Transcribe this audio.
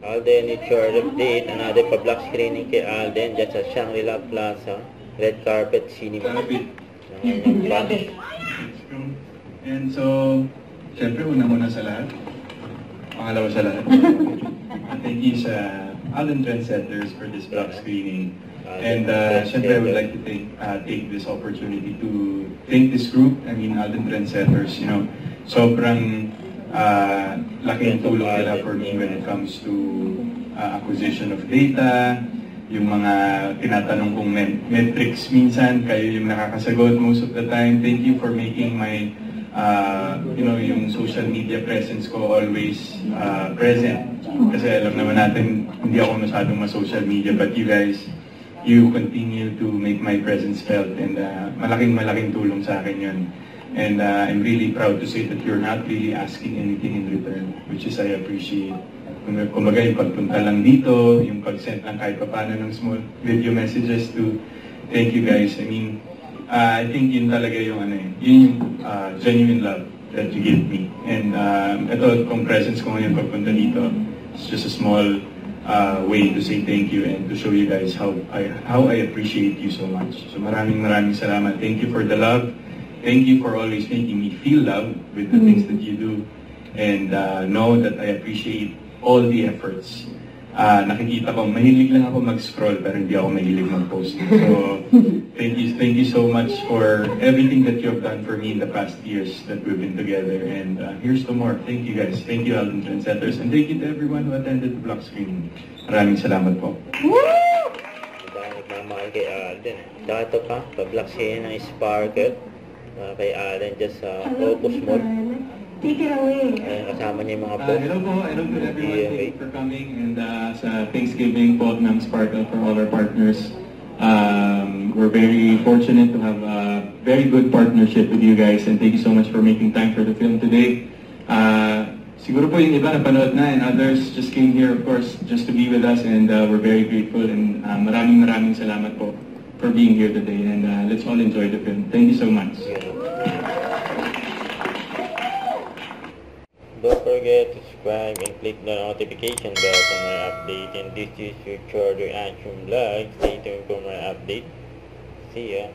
Alden, it's your update. Another pa-block screening kay Alden dyan sa Shangri-La Plaza. Red Carpet Cinema. And so, syempre, una-una sa lahat. Pangalawa sa lahat. Thank you sa Alden Trendsetters for this block screening. And syempre, I would like to take this opportunity to thank this group. I mean, Alden Trendsetters, you know, sobrang laking tulong nila for me when it comes to acquisition of data, yung mga tinatanong kong metrics minsan, kayo yung nakakasagot most of the time. Thank you for making my, you know, yung social media presence ko always present. Kasi alam naman natin, hindi ako masyadong ma-social media, but you guys, you continue to make my presence felt, and malaking tulong sa akin yun. And I'm really proud to say that you're not really asking anything in return, which is I appreciate. Kumbaga yung pagpunta lang dito, yung pag-send lang kahit paano ng small video messages to thank you guys. I mean, I think yun talaga yung genuine love that you give me. And ito, kung presence ko ngayon pagpunta dito, it's just a small way to say thank you and to show you guys how I appreciate you so much. So maraming salamat. Thank you for the love. Thank you for always making me feel love with the things that you do. And know that I appreciate all the efforts. Nakikita ko, mahilig lang ako mag-scroll pero hindi ako mahilig mag-post. So, thank you so much for everything that you have done for me in the past years that we've been together. And here's to more. Thank you guys. Thank you, Alden Trendsetters. And thank you to everyone who attended the block screening. Maraming salamat po. Dahil nagmamahal kay Alden. Dato pa, pa-block screening ng Sparkle. Kay Alden dyan sa Opus Mall. Take it away. Kasama niya yung mga post. Hello to everyone. Thank you for coming. And sa Thanksgiving po ng Sparkle for all our partners. We're very fortunate to have a very good partnership with you guys. And thank you so much for making time for the film today. Siguro po yung iba napanood na, and others just came here, of course, just to be with us. And we're very grateful. And maraming salamat po for being here today. And let's all enjoy the film. Thank you so much. Don't forget to subscribe and click the notification bell for more updates. And this is your Chordo Action Vlog. Stay tuned for more updates. See ya.